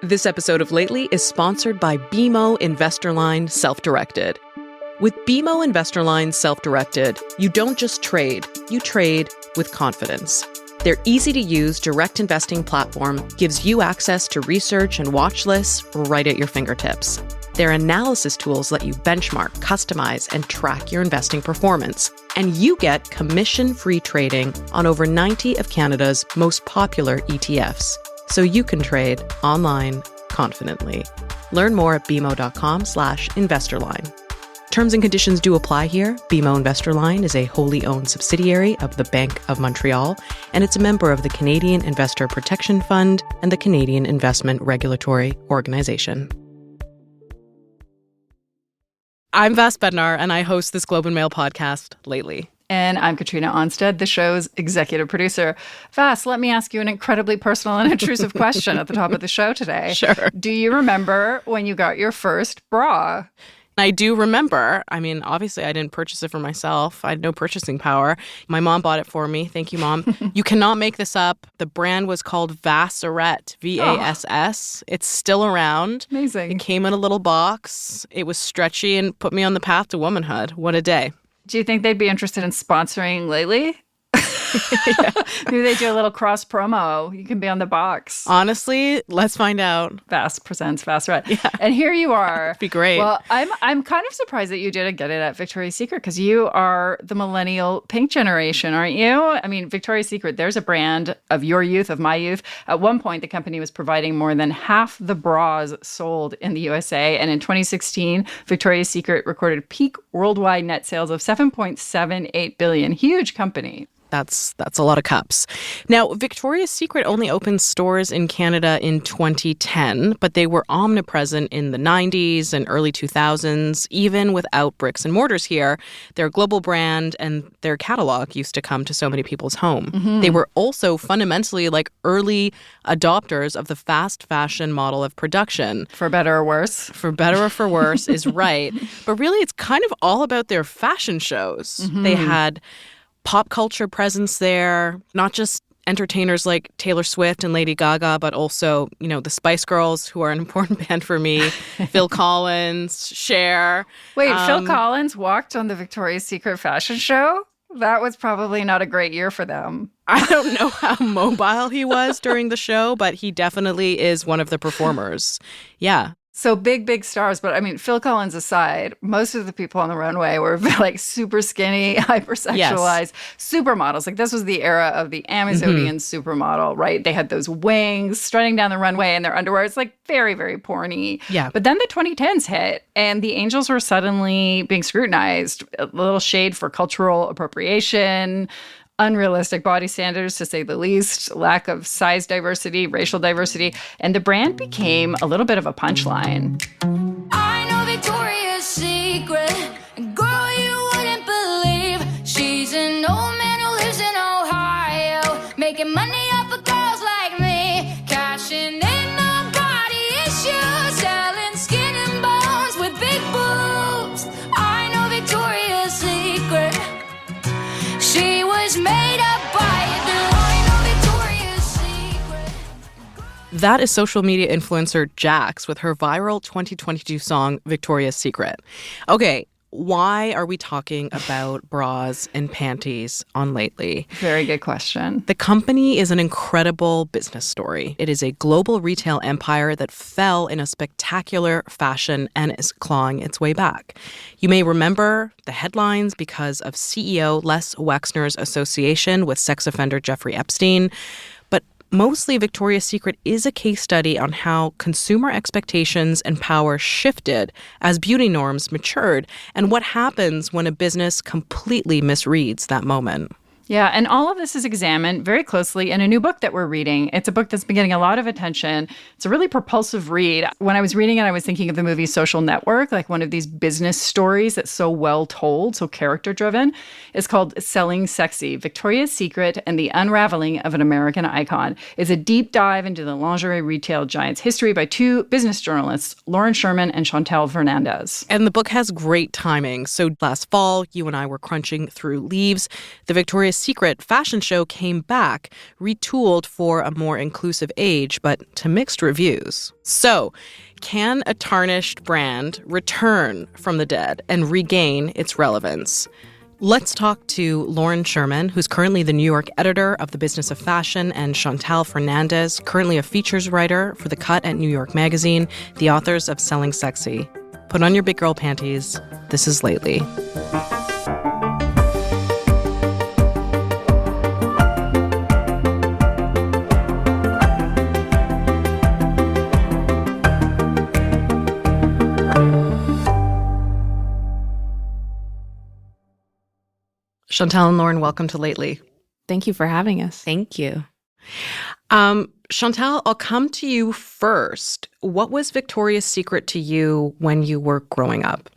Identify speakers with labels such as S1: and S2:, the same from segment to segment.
S1: This episode of Lately is sponsored by BMO Investor Line Self-Directed. With BMO Investor Line Self-Directed, you don't just trade, you trade with confidence. Their easy-to-use direct investing platform gives you access to research and watch lists right at your fingertips. Their analysis tools let you benchmark, customize, and track your investing performance. And you get commission-free trading on over 90 of Canada's most popular ETFs. So you can trade online confidently. Learn more at bmo.com/investorline. Terms and conditions do apply here. BMO Investor Line is a wholly owned subsidiary of the Bank of Montreal, and it's a member of the Canadian Investor Protection Fund and the Canadian Investment Regulatory Organization. I'm Vass, and I host this Globe and Mail podcast, Lately.
S2: And I'm Katrina Onstead, the show's executive producer. Vass, let me ask you an incredibly personal and intrusive question at the top of the show today.
S1: Sure.
S2: Do you remember when you got your first bra?
S1: I do remember. I mean, obviously, I didn't purchase it for myself. I had no purchasing power. My mom bought it for me. Thank you, Mom. You cannot make this up. The brand was called Vassarette, V-A-S-S. It's still around.
S2: Amazing.
S1: It came in a little box. It was stretchy and put me on the path to womanhood. What a day.
S2: Do you think they'd be interested in sponsoring Lately? Maybe they do a little cross promo. You can be on the box.
S1: Honestly, let's find out.
S2: Vass presents Vassarette. Yeah. And here you are.
S1: That'd be great.
S2: Well, I'm kind of surprised that you didn't get it at Victoria's Secret because you are the millennial pink generation, aren't you? I mean, Victoria's Secret, there's a brand of your youth, of my youth. At one point, the company was providing more than half the bras sold in the USA. And in 2016, Victoria's Secret recorded peak worldwide net sales of $7.78 billion. Huge company.
S1: That's a lot of cups. Now, Victoria's Secret only opened stores in Canada in 2010, but they were omnipresent in the 90s and early 2000s, even without bricks and mortars here. Their global brand and their catalog used to come to so many people's home. Mm-hmm. They were also fundamentally like early adopters of the fast fashion model of production.
S2: For better or worse.
S1: For better or for worse is right. But really, it's kind of all about their fashion shows. Mm-hmm. They had pop culture presence there, not just entertainers like Taylor Swift and Lady Gaga, but also, you know, the Spice Girls, who are an important band for me, Phil Collins, Cher.
S2: Wait, Phil Collins walked on the Victoria's Secret fashion show? That was probably not a great year for them.
S1: I don't know how mobile he was during the show, but he definitely is one of the performers. Yeah.
S2: So big stars. But I mean, Phil Collins aside, most of the people on the runway were like super skinny, hypersexualized supermodels. Like this was the era of the Amazonian supermodel, right? They had those wings strutting down the runway in their underwear. It's like very, very porny.
S1: Yeah.
S2: But then the 2010s hit and the angels were suddenly being scrutinized. A little shade for cultural appropriation, unrealistic body standards, to say the least, lack of size diversity, racial diversity, and the brand became a little bit of a punchline.
S3: I know Victoria's Secret, and girl, you wouldn't believe she's an old man who lives in Ohio, making money off of girls like me, cashing in on body issues, selling skin and bones with big boobs. I know Victoria's Secret. She was made up by a Victoria's Secret.
S1: That is social media influencer Jax with her viral 2022 song, Victoria's Secret. Okay, why are we talking about bras and panties on Lately?
S2: Very good question.
S1: The company is an incredible business story. It is a global retail empire that fell in a spectacular fashion and is clawing its way back. You may remember the headlines because of CEO Les Wexner's association with sex offender Jeffrey Epstein. But mostly, Victoria's Secret is a case study on how consumer expectations and power shifted as beauty norms matured and what happens when a business completely misreads that moment.
S2: Yeah, and all of this is examined very closely in a new book that we're reading. It's a book that's been getting a lot of attention. It's a really propulsive read. When I was reading it, I was thinking of the movie Social Network, like one of these business stories that's so well told, so character-driven. It's called Selling Sexy, Victoria's Secret and the Unraveling of an American Icon. It's a deep dive into the lingerie retail giant's history by two business journalists, Sherman and Chantal Fernandez.
S1: And the book has great timing. So last fall, you and I were crunching through leaves. The Victoria's Victoria's Secret fashion show came back, retooled for a more inclusive age, but to mixed reviews. So, can a tarnished brand return from the dead and regain its relevance? Let's talk to Lauren Sherman, who's currently the New York editor of The Business of Fashion, and Chantal Fernandez, currently a features writer for The Cut at New York Magazine, the authors of Selling Sexy. Put on your big girl panties. This is Lately. Chantal and Lauren, welcome to Lately.
S2: Thank you for having us.
S4: Thank you.
S1: Chantal, I'll come to you first. What was Victoria's Secret to you when you were growing up?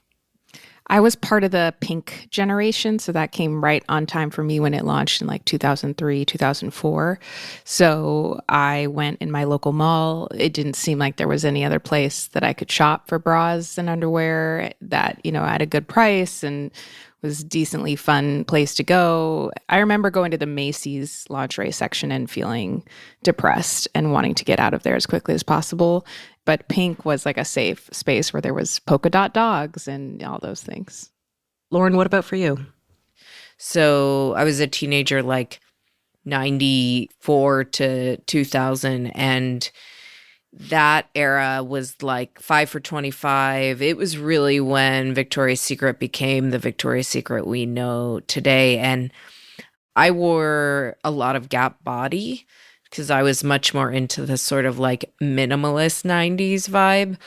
S4: I was part of the pink generation, so that came right on time for me when it launched in like 2003, 2004. So I went in my local mall. It didn't seem like there was any other place that I could shop for bras and underwear that, at a good price and was a decently fun place to go. I remember going to the Macy's lingerie section and feeling depressed and wanting to get out of there as quickly as possible. But pink was like a safe space where there was polka dot dogs and all those things.
S1: Lauren, what about for you?
S5: So I was a teenager, like 94 to 2000, and that era was like 5 for $25. It was really when Victoria's Secret became the Victoria's Secret we know today. And I wore a lot of Gap body because I was much more into the sort of like minimalist 90s vibe.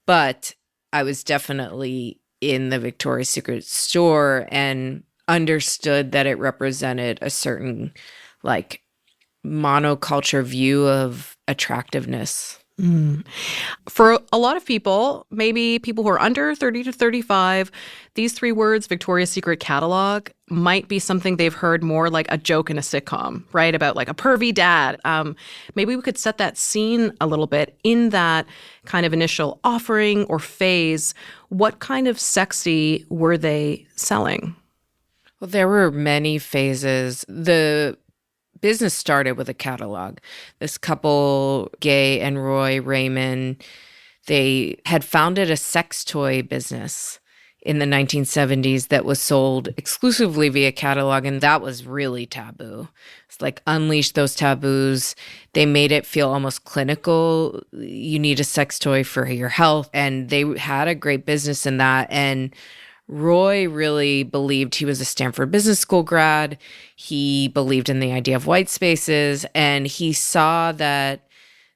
S5: But I was definitely in the Victoria's Secret store and understood that it represented a certain like monoculture view of attractiveness.
S1: For a lot of people, maybe people who are under 30 to 35, these three words, Victoria's Secret catalog, might be something they've heard more like a joke in a sitcom, right? About like a pervy dad. Maybe we could set that scene a little bit in that kind of initial offering or phase. What kind of sexy were they selling?
S5: Well, there were many phases. The business started with a catalog. This couple, Gay and Roy Raymond, they had founded a sex toy business in the 1970s that was sold exclusively via catalog, and that was really taboo. It's like unleash those taboos. They made it feel almost clinical. You need a sex toy for your health, and they had a great business in that. And Roy really believed, he was a Stanford Business School grad. He believed in the idea of white spaces, and he saw that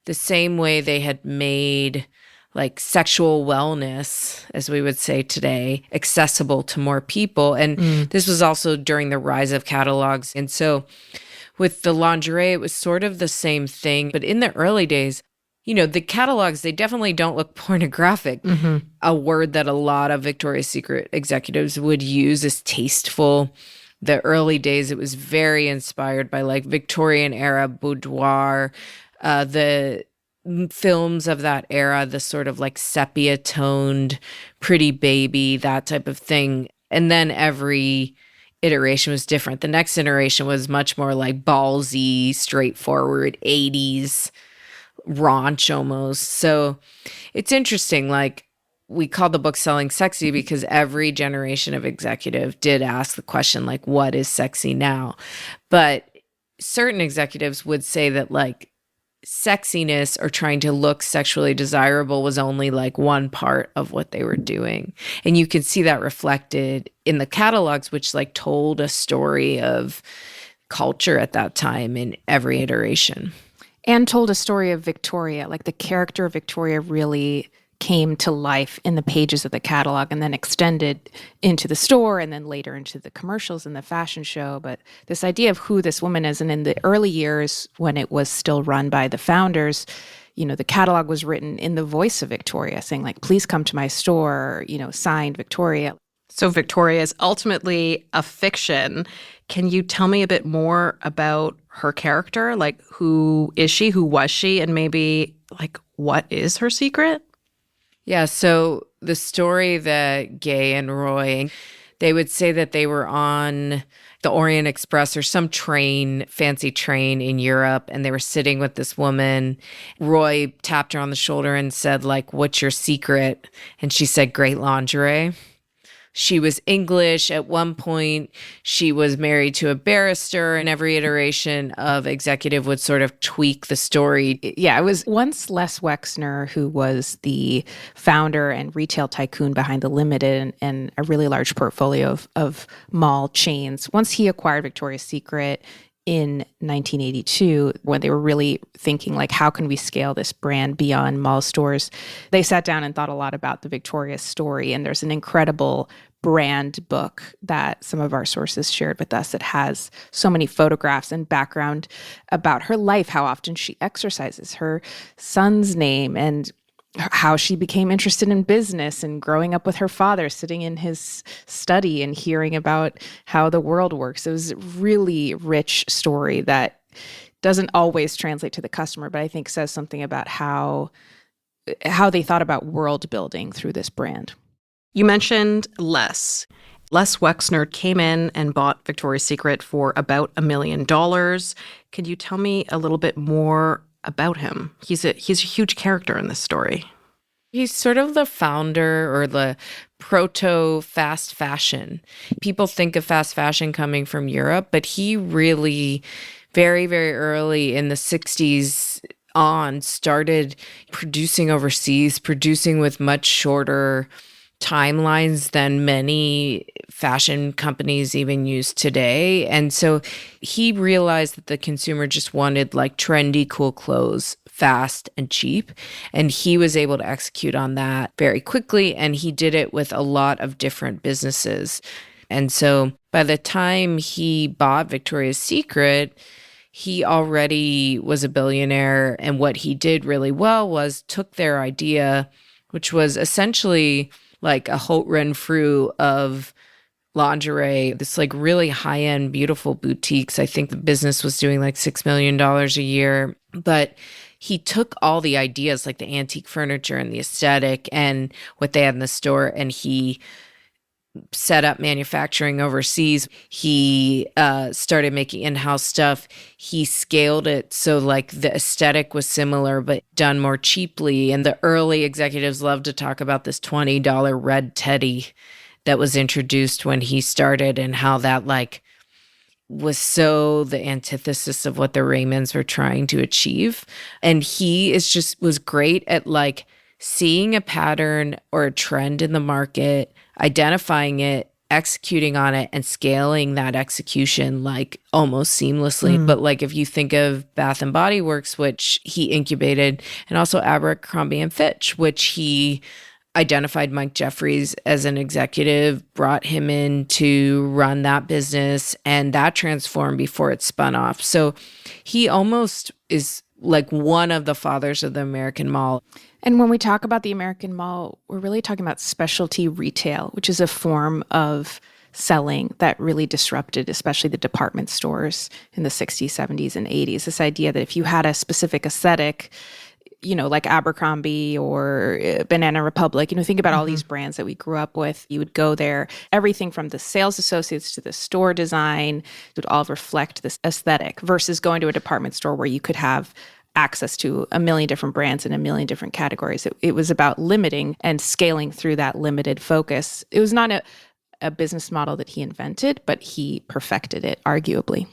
S5: the same way they had made like sexual wellness, as we would say today, accessible to more people. And this was also during the rise of catalogs. And so with the lingerie, it was sort of the same thing. But in the early days, the catalogs, they definitely don't look pornographic. A word that a lot of Victoria's Secret executives would use is tasteful. The early days, it was very inspired by like Victorian era boudoir, the films of that era, the sort of like sepia toned Pretty Baby, that type of thing. And then every iteration was different. The next iteration was much more like ballsy, straightforward 80s raunch almost. So it's interesting, like we call the book Selling Sexy because every generation of executive did ask the question, like, what is sexy now? But certain executives would say that like sexiness or trying to look sexually desirable was only like one part of what they were doing. And you can see that reflected in the catalogs, which like told a story of culture at that time in every iteration.
S4: And told a story of Victoria, like the character of Victoria really came to life in the pages of the catalog and then extended into the store and then later into the commercials and the fashion show. But this idea of who this woman is, and in the early years when it was still run by the founders, the catalog was written in the voice of Victoria saying like, please come to my store, signed Victoria.
S1: So Victoria is ultimately a fiction. Can you tell me a bit more about her character? Like, who is she? Who was she? And maybe, like, what is her secret?
S5: Yeah, so the story that Gay and Roy, they would say that they were on the Orient Express or some train, fancy train in Europe, and they were sitting with this woman. Roy tapped her on the shoulder and said, like, "What's your secret?" And she said, "Great lingerie." She was English. At one point, she was married to a barrister, and every iteration of executive would sort of tweak the story.
S4: Yeah, it was once Les Wexner, who was the founder and retail tycoon behind the Limited and a really large portfolio of mall chains. Once he acquired Victoria's Secret in 1982, when they were really thinking, like, how can we scale this brand beyond mall stores, they sat down and thought a lot about the Victoria's story. And there's an incredible brand book that some of our sources shared with us that has so many photographs and background about her life, how often she exercises, her son's name, and how she became interested in business and growing up with her father, sitting in his study and hearing about how the world works. It was a really rich story that doesn't always translate to the customer, but I think says something about how they thought about world building through this brand.
S1: You mentioned Les. Les Wexner came in and bought Victoria's Secret for about $1 million. Could you tell me a little bit more about him? He's a huge character in this story.
S5: He's sort of the founder or the proto fast fashion. People think of fast fashion coming from Europe, but he really very, very early in the 60s on started producing overseas, producing with much shorter timelines than many fashion companies even use today. And so he realized that the consumer just wanted like trendy, cool clothes, fast and cheap. And he was able to execute on that very quickly. And he did it with a lot of different businesses. And so by the time he bought Victoria's Secret, he already was a billionaire. And what he did really well was took their idea, which was essentially like a haute renfrew of lingerie, this like really high-end, beautiful boutiques. I think the business was doing like $6 million a year. But he took all the ideas, like the antique furniture and the aesthetic and what they had in the store, and he set up manufacturing overseas. He started making in-house stuff. He scaled it so like the aesthetic was similar but done more cheaply. And the early executives loved to talk about this $20 red teddy that was introduced when he started and how that like was so the antithesis of what the Raymonds were trying to achieve. And he was great at like seeing a pattern or a trend in the market, identifying it, executing on it, and scaling that execution like almost seamlessly. But like if you think of Bath and Body Works, which he incubated, and also Abercrombie and Fitch, which he identified Mike Jeffries as an executive, brought him in to run that business, and that transformed before it spun off. So he almost is like one of the fathers of the American mall.
S4: And when we talk about the American mall, we're really talking about specialty retail, which is a form of selling that really disrupted, especially the department stores in the 60s, 70s, and 80s. This idea that if you had a specific aesthetic, you know, like Abercrombie or Banana Republic, you know, think about all these brands that we grew up with. You would go there, everything from the sales associates to the store design would all reflect this aesthetic versus going to a department store where you could have access to a million different brands in a million different categories. It was about limiting and scaling through that limited focus. It was not a business model that he invented, but he perfected it, arguably.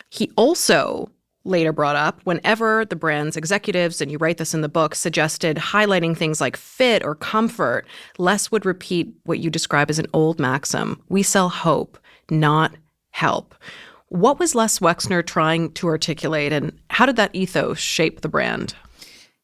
S1: He also later brought up whenever the brand's executives, and you write this in the book, suggested highlighting things like fit or comfort, Les would repeat what you describe as an old maxim: we sell hope, not help. What was Les Wexner trying to articulate, and how did that ethos shape the brand?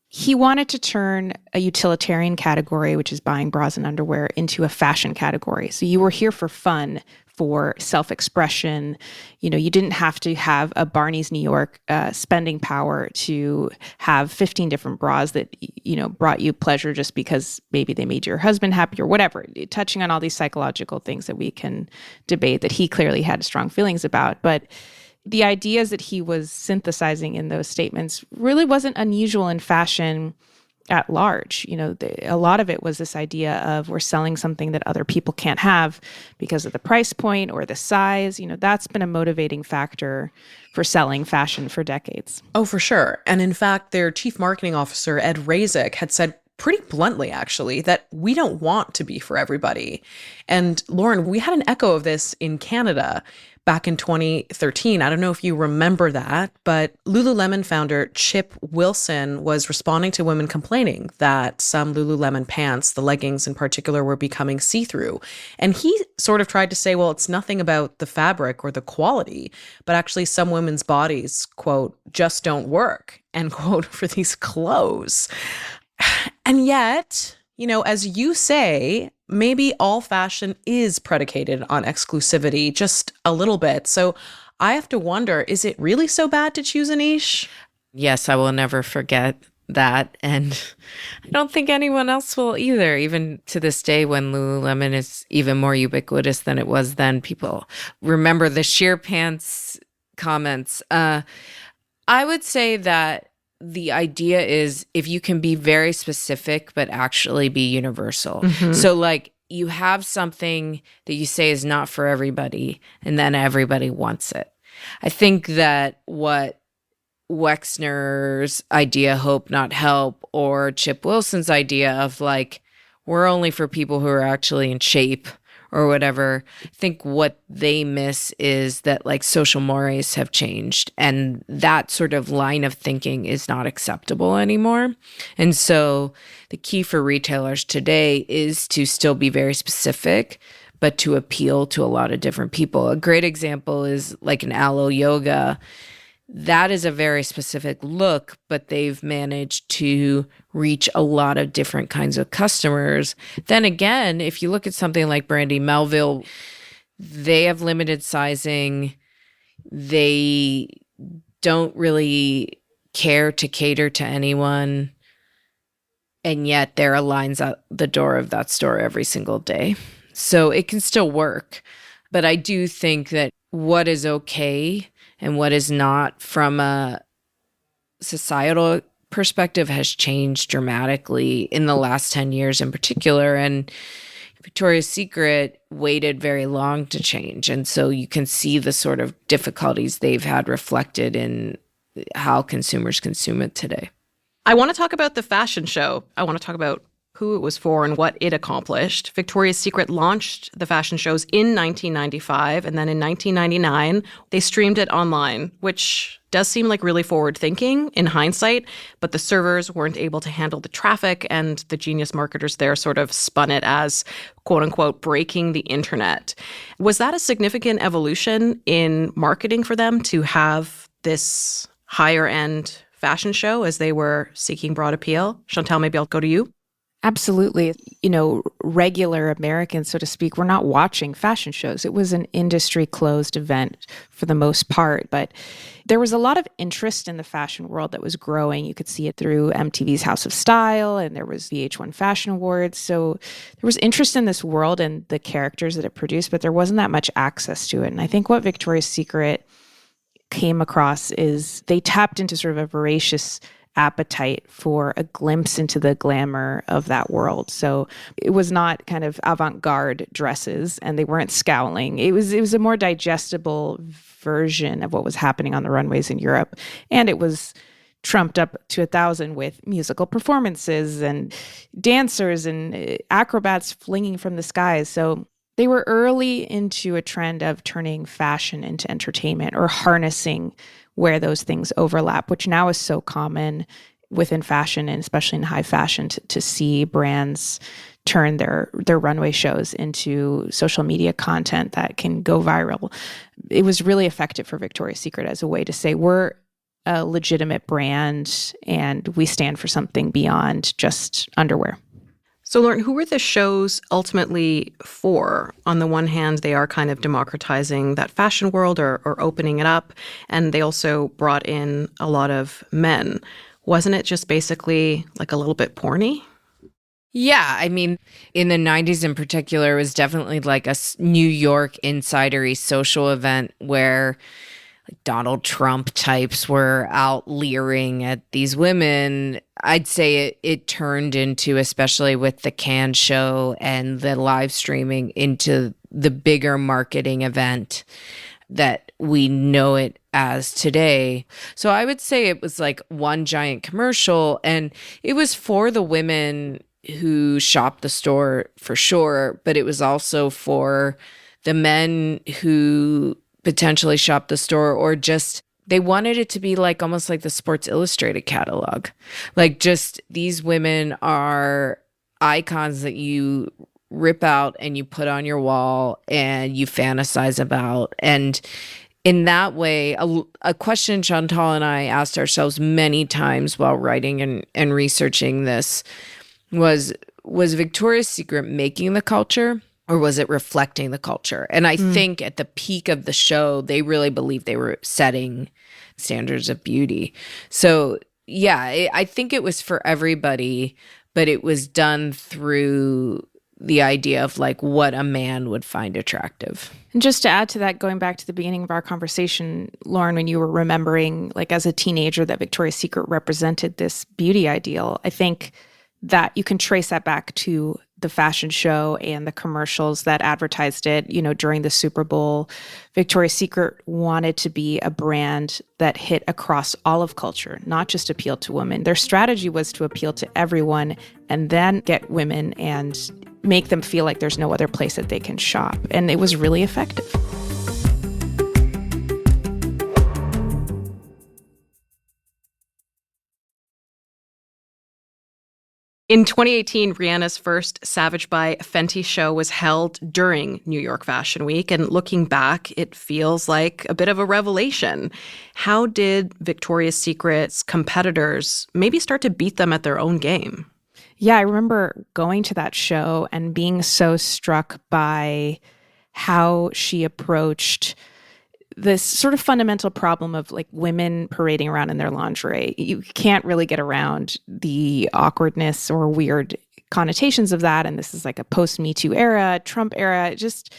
S4: He wanted to turn a utilitarian category, which is buying bras and underwear, into a fashion category. So you were here for fun, for self-expression. You know, you didn't have to have a Barney's New York spending power to have 15 different bras that, you know, brought you pleasure just because maybe they made your husband happy or whatever, touching on all these psychological things that we can debate that he clearly had strong feelings about. But the ideas that he was synthesizing in those statements really wasn't unusual in fashion at large. A lot of it was this idea of we're selling something that other people can't have because of the price point or the size. That's been a motivating factor for selling fashion for decades.
S1: Oh, for sure. And in fact, their chief marketing officer, Ed Razik, had said pretty bluntly, actually, that we don't want to be for everybody. And Lauren, we had an echo of this in Canada back in 2013. I don't know if you remember that, but Lululemon founder Chip Wilson was responding to women complaining that some Lululemon pants, the leggings in particular, were becoming see-through. And he sort of tried to say, well, it's nothing about the fabric or the quality, but actually some women's bodies, quote, just don't work, end quote, for these clothes. And yet, as you say, maybe all fashion is predicated on exclusivity just a little bit. So I have to wonder, is it really so bad to choose a niche?
S5: Yes, I will never forget that. And I don't think anyone else will either. Even to this day, when Lululemon is even more ubiquitous than it was then, people remember the sheer pants comments. I would say that the idea is if you can be very specific, but actually be universal. Mm-hmm. So like you have something that you say is not for everybody, and then everybody wants it. I think that what Wexner's idea, Hope Not Help, or Chip Wilson's idea of like, we're only for people who are actually in shape or whatever, I think what they miss is that like social mores have changed, and that sort of line of thinking is not acceptable anymore. And so the key for retailers today is to still be very specific, but to appeal to a lot of different people. A great example is like an Aloe Yoga. That is a very specific look, but they've managed to reach a lot of different kinds of customers. Then again, if you look at something like Brandy Melville, they have limited sizing. They don't really care to cater to anyone. And yet there are lines out the door of that store every single day. So it can still work. But I do think that what is okay and what is not from a societal perspective has changed dramatically in the last 10 years in particular. And Victoria's Secret waited very long to change. And so you can see the sort of difficulties they've had reflected in how consumers consume it today.
S1: I want to talk about the fashion show. I want to talk about who it was for and what it accomplished. Victoria's Secret launched the fashion shows in 1995, and then in 1999, they streamed it online, which does seem like really forward-thinking in hindsight, but the servers weren't able to handle the traffic, and the genius marketers there sort of spun it as, quote-unquote, breaking the internet. Was that a significant evolution in marketing for them to have this higher-end fashion show as they were seeking broad appeal? Chantal, maybe I'll go to you.
S4: Absolutely. Regular Americans, so to speak, were not watching fashion shows. It was an industry closed event for the most part, but there was a lot of interest in the fashion world that was growing. You could see it through MTV's House of Style, and there was VH1 Fashion Awards. So there was interest in this world and the characters that it produced, but there wasn't that much access to it. And I think what Victoria's Secret came across is they tapped into sort of a voracious appetite for a glimpse into the glamour of that world. So it was not kind of avant-garde dresses, and they weren't scowling. It was a more digestible version of what was happening on the runways in Europe. And it was trumped up to 1,000 with musical performances and dancers and acrobats flinging from the skies. So they were early into a trend of turning fashion into entertainment, or harnessing where those things overlap, which now is so common within fashion, and especially in high fashion, to see brands turn their runway shows into social media content that can go viral. It was really effective for Victoria's Secret as a way to say, we're a legitimate brand and we stand for something beyond just underwear.
S1: So, Lauren, who were the shows ultimately for? On the one hand, they are kind of democratizing that fashion world, or opening it up, and they also brought in a lot of men. Wasn't it just basically like a little bit porny?
S5: Yeah, I mean, in the 90s in particular, it was definitely like a New York insidery social event where Donald Trump types were out leering at these women, I'd say it turned into, especially with the Cannes show and the live streaming, into the bigger marketing event that we know it as today. So I would say it was like one giant commercial, and it was for the women who shopped the store for sure, but it was also for the men who potentially shop the store, or just they wanted it to be like almost like the Sports Illustrated catalog. Like, just these women are icons that you rip out and you put on your wall and you fantasize about. And in that way, a question Chantal and I asked ourselves many times while writing and researching this was Victoria's Secret making the culture, or was it reflecting the culture? And I think at the peak of the show, they really believed they were setting standards of beauty. So yeah, I think it was for everybody, but it was done through the idea of like what a man would find attractive.
S4: And just to add to that, going back to the beginning of our conversation, Lauren, when you were remembering like as a teenager that Victoria's Secret represented this beauty ideal, I think that you can trace that back to the fashion show and the commercials that advertised it. You know, during the Super Bowl, Victoria's Secret wanted to be a brand that hit across all of culture, not just appeal to women. Their strategy was to appeal to everyone and then get women and make them feel like there's no other place that they can shop. And it was really effective.
S1: In 2018, Rihanna's first Savage by Fenty show was held during New York Fashion Week. And looking back, it feels like a bit of a revelation. How did Victoria's Secret's competitors maybe start to beat them at their own game?
S4: Yeah, I remember going to that show and being so struck by how she approached this sort of fundamental problem of like women parading around in their lingerie. You can't really get around the awkwardness or weird connotations of that. And this is like a post-Me Too era, Trump era, just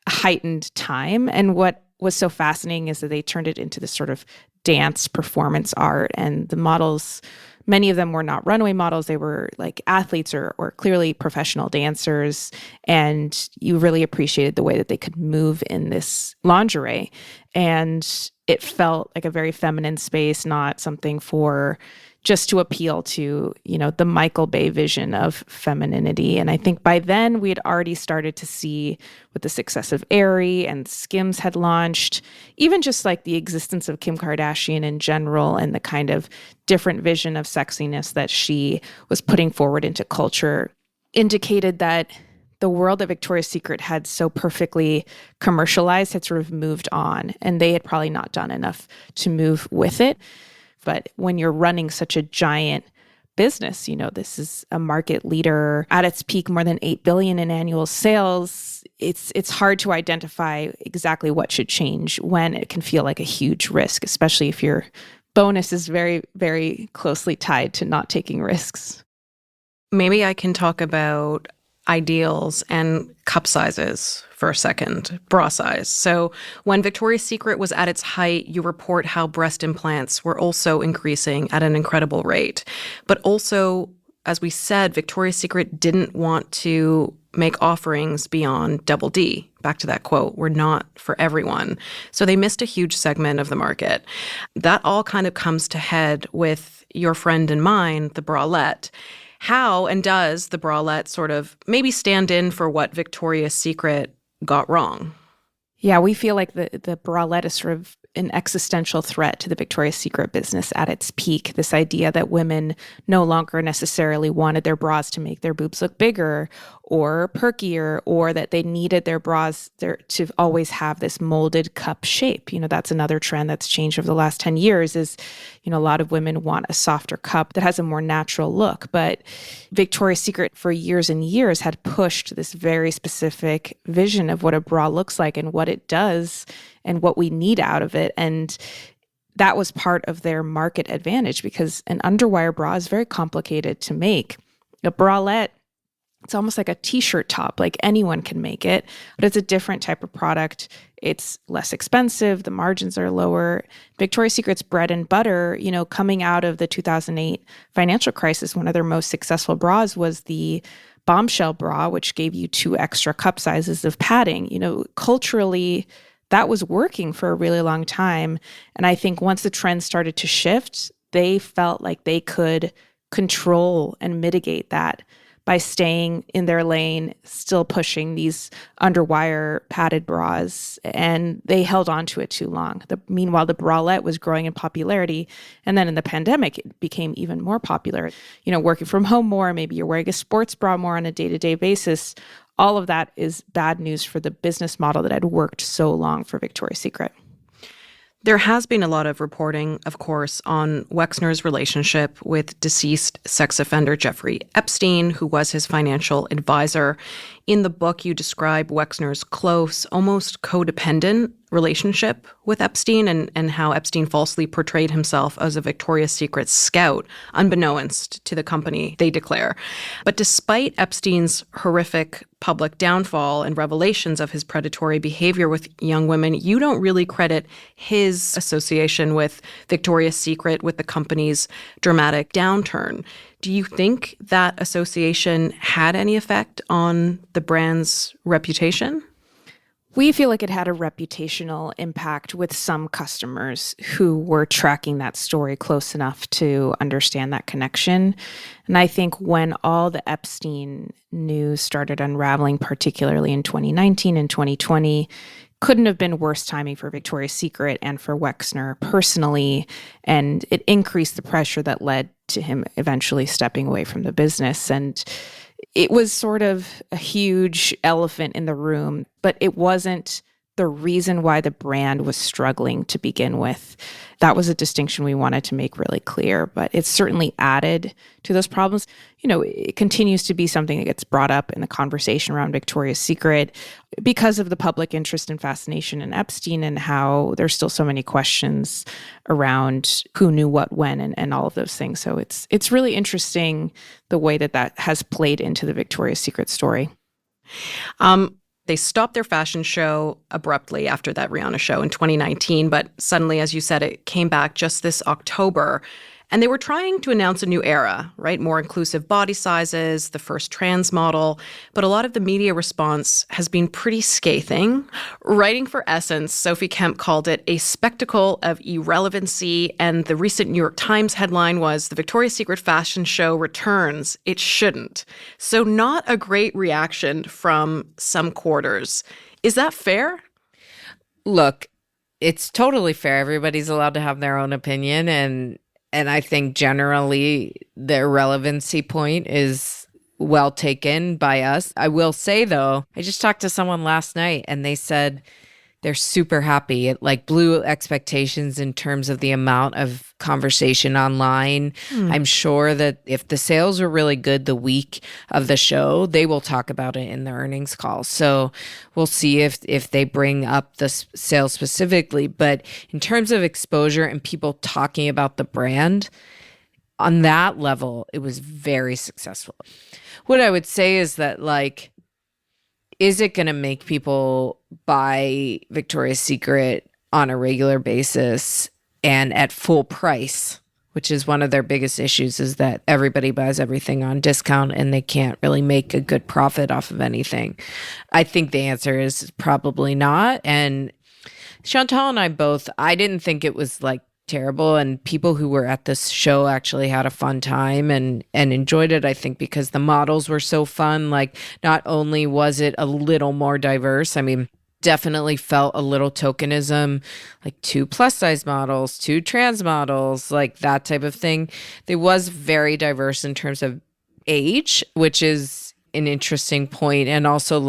S4: a heightened time. And what was so fascinating is that they turned it into this sort of dance performance art. And the models, many of them were not runway models. They were like athletes or clearly professional dancers. And you really appreciated the way that they could move in this lingerie. And it felt like a very feminine space, not something for just to appeal to, you know, the Michael Bay vision of femininity. And I think by then we had already started to see, with the success of Aerie and Skims had launched, even just like the existence of Kim Kardashian in general and the kind of different vision of sexiness that she was putting forward into culture, indicated that the world that Victoria's Secret had so perfectly commercialized had sort of moved on, and they had probably not done enough to move with it. But when you're running such a giant business, you know, this is a market leader at its peak, more than $8 billion in annual sales. It's hard to identify exactly what should change when it can feel like a huge risk, especially if your bonus is very, very closely tied to not taking risks.
S1: Maybe I can talk about ideals and cup sizes for a second, bra size. So when Victoria's Secret was at its height, you report how breast implants were also increasing at an incredible rate. But also, as we said, Victoria's Secret didn't want to make offerings beyond double D. Back to that quote, we're not for everyone. So they missed a huge segment of the market. That all kind of comes to head with your friend and mine, the bralette. How and does the bralette sort of maybe stand in for what Victoria's Secret got wrong?
S4: Yeah, we feel like the bralette is sort of an existential threat to the Victoria's Secret business at its peak. This idea that women no longer necessarily wanted their bras to make their boobs look bigger or perkier, or that they needed their bras to always have this molded cup shape. You know, that's another trend that's changed over the last 10 years is, you know, a lot of women want a softer cup that has a more natural look. But Victoria's Secret for years and years had pushed this very specific vision of what a bra looks like and what it does and what we need out of it. And that was part of their market advantage because an underwire bra is very complicated to make. A bralette It's almost like a t-shirt top, like anyone can make it, but it's a different type of product. It's less expensive. The margins are lower. Victoria's Secret's bread and butter, coming out of the 2008 financial crisis, one of their most successful bras was the bombshell bra, which gave you 2 extra cup sizes of padding. Culturally, that was working for a really long time. And I think once the trend started to shift, they felt like they could control and mitigate that by staying in their lane, still pushing these underwire padded bras, and they held on to it too long. Meanwhile, the bralette was growing in popularity, and then in the pandemic, it became even more popular. Working from home more, maybe you're wearing a sports bra more on a day-to-day basis. All of that is bad news for the business model that had worked so long for Victoria's Secret.
S1: There has been a lot of reporting, of course, on Wexner's relationship with deceased sex offender Jeffrey Epstein, who was his financial advisor. In the book, you describe Wexner's close, almost codependent relationship with Epstein and how Epstein falsely portrayed himself as a Victoria's Secret scout, unbeknownst to the company, they declare. But despite Epstein's horrific public downfall and revelations of his predatory behavior with young women, you don't really credit his association with Victoria's Secret with the company's dramatic downturn. Do you think that association had any effect on the brand's reputation?
S4: We feel like it had a reputational impact with some customers who were tracking that story close enough to understand that connection. And I think when all the Epstein news started unraveling, particularly in 2019 and 2020, couldn't have been worse timing for Victoria's Secret and for Wexner personally. And it increased the pressure that led to him eventually stepping away from the business. And it was sort of a huge elephant in the room, but it wasn't the reason why the brand was struggling to begin with. That was a distinction we wanted to make really clear, but it certainly added to those problems. It continues to be something that gets brought up in the conversation around Victoria's Secret because of the public interest and fascination in Epstein and how there's still so many questions around who knew what when and all of those things. So it's really interesting the way that has played into the Victoria's Secret story.
S1: They stopped their fashion show abruptly after that Rihanna show in 2019, but suddenly, as you said, it came back just this October. And they were trying to announce a new era, right? More inclusive body sizes, the first trans model. But a lot of the media response has been pretty scathing. Writing for Essence, Sophie Kemp called it a spectacle of irrelevancy. And the recent New York Times headline was, "The Victoria's Secret fashion show returns. It shouldn't." So not a great reaction from some quarters. Is that fair?
S5: Look, it's totally fair. Everybody's allowed to have their own opinion. And I think generally the irrelevancy point is well taken by us. I will say, though, I just talked to someone last night and they said they're super happy. It blew expectations in terms of the amount of conversation online. I'm sure that if the sales were really good the week of the show, they will talk about it in the earnings call. So we'll see if they bring up the sales specifically. But in terms of exposure and people talking about the brand, on that level, it was very successful. What I would say is that, is it going to make people buy Victoria's Secret on a regular basis and at full price, which is one of their biggest issues, is that everybody buys everything on discount and they can't really make a good profit off of anything? I think the answer is probably not. And Chantal and I both, I didn't think it was terrible, and people who were at this show actually had a fun time and enjoyed it, I think, because the models were so fun. Not only was it a little more diverse, definitely felt a little tokenism, 2 plus size models, 2 trans models, that type of thing. It was very diverse in terms of age, which is an interesting point. And also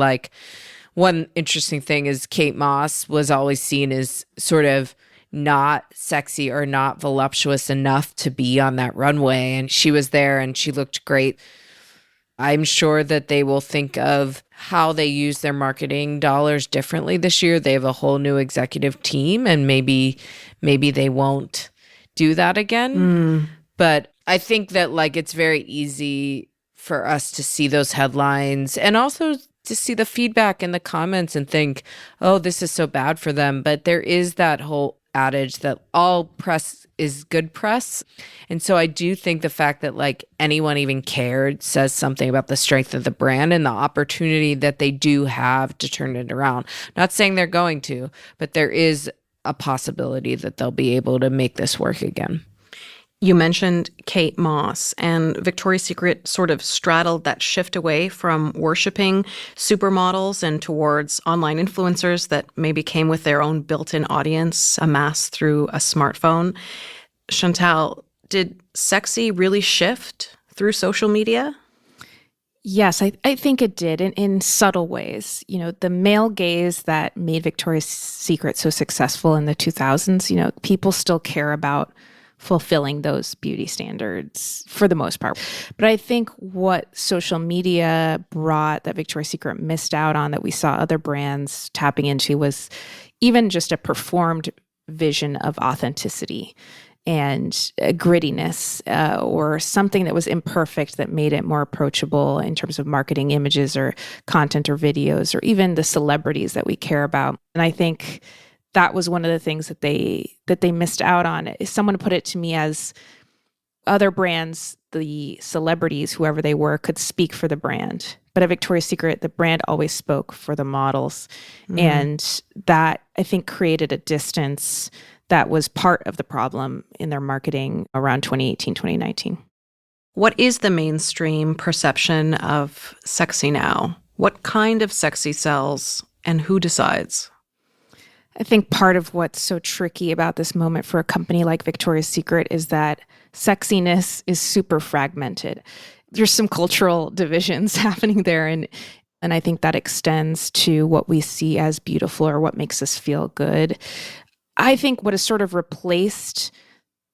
S5: one interesting thing is Kate Moss was always seen as sort of not sexy or not voluptuous enough to be on that runway. And she was there and she looked great. I'm sure that they will think of how they use their marketing dollars differently this year. They have a whole new executive team and maybe they won't do that again. But I think that it's very easy for us to see those headlines and also to see the feedback in the comments and think, oh, this is so bad for them. But there is that whole adage that all press is good press. And so I do think the fact that like anyone even cared says something about the strength of the brand and the opportunity that they do have to turn it around. Not saying they're going to, but there is a possibility that they'll be able to make this work again.
S1: You mentioned Kate Moss, and Victoria's Secret sort of straddled that shift away from worshiping supermodels and towards online influencers that maybe came with their own built-in audience amassed through a smartphone. Chantal, did sexy really shift through social media?
S4: Yes, I think it did in subtle ways. You know, the male gaze that made Victoria's Secret so successful in the 2000s, you know, people still care about fulfilling those beauty standards for the most part. But I think what social media brought that Victoria's Secret missed out on that we saw other brands tapping into was even just a performed vision of authenticity and grittiness or something that was imperfect that made it more approachable in terms of marketing images or content or videos or even the celebrities that we care about. And I think that was one of the things that they missed out on. Someone put it to me as other brands, the celebrities, whoever they were, could speak for the brand. But at Victoria's Secret, the brand always spoke for the models. And that, I think, created a distance that was part of the problem in their marketing around 2018, 2019.
S1: What is the mainstream perception of sexy now? What kind of sexy sells and who decides?
S4: I think part of what's so tricky about this moment for a company like Victoria's Secret is that sexiness is super fragmented. There's some cultural divisions happening there, and I think that extends to what we see as beautiful or what makes us feel good. I think what has sort of replaced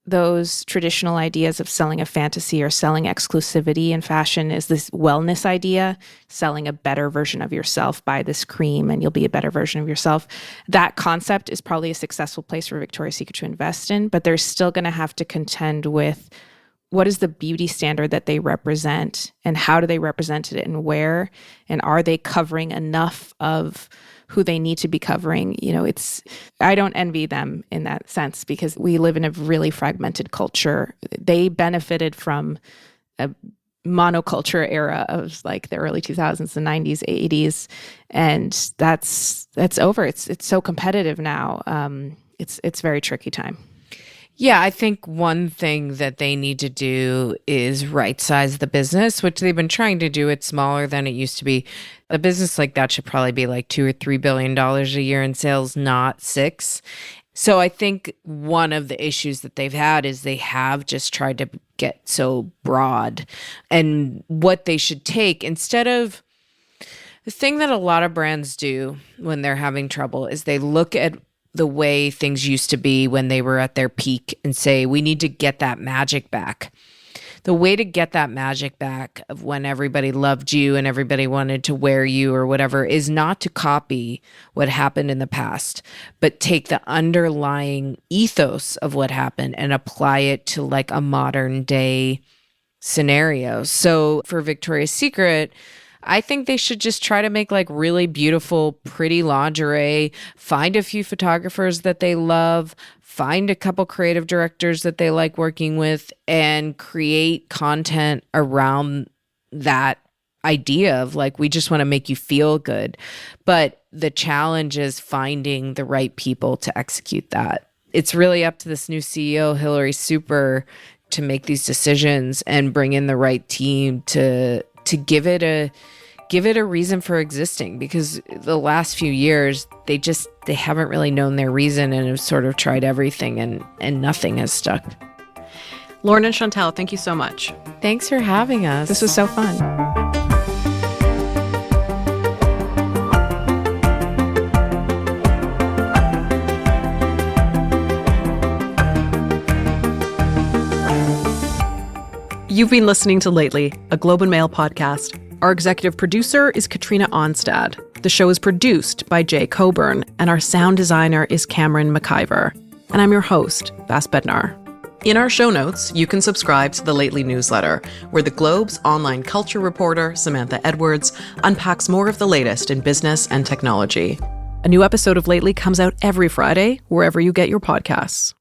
S4: those traditional ideas of selling a fantasy or selling exclusivity in fashion is this wellness idea, selling a better version of yourself. Buy this cream and you'll be a better version of yourself. That concept is probably a successful place for Victoria's Secret to invest in, but they're still going to have to contend with what is the beauty standard that they represent and how do they represent it and where, and are they covering enough of who they need to be covering. You know, I don't envy them in that sense because we live in a really fragmented culture. They benefited from a monoculture era of like the early 2000s, the 90s, 80s, and that's over. It's so competitive now. It's very tricky time.
S5: Yeah, I think one thing that they need to do is right-size the business, which they've been trying to do. It's smaller than it used to be. A business like that should probably be like $2 or $3 billion a year in sales, not $6 billion. So I think one of the issues that they've had is they have just tried to get so broad. And what they should take, instead of the thing that a lot of brands do when they're having trouble, is they look at the way things used to be when they were at their peak and say, we need to get that magic back. The way to get that magic back of when everybody loved you and everybody wanted to wear you or whatever is not to copy what happened in the past, but take the underlying ethos of what happened and apply it to like a modern day scenario. So for Victoria's Secret, I think they should just try to make like really beautiful, pretty lingerie, find a few photographers that they love, find a couple creative directors that they like working with, and create content around that idea of like, we just want to make you feel good. But the challenge is finding the right people to execute that. It's really up to this new CEO, Hillary Super, to make these decisions and bring in the right team to give it a reason for existing, because the last few years they haven't really known their reason and have sort of tried everything and nothing has stuck.
S1: Lauren and Chantal, thank you so much.
S5: Thanks for having us.
S4: This was so fun.
S1: You've been listening to Lately, a Globe and Mail podcast. Our executive producer is Katrina Onstad. The show is produced by Jay Coburn, and our sound designer is Cameron McIver. And I'm your host, Vass Bednar. In our show notes, you can subscribe to the Lately newsletter, where the Globe's online culture reporter, Samantha Edwards, unpacks more of the latest in business and technology. A new episode of Lately comes out every Friday, wherever you get your podcasts.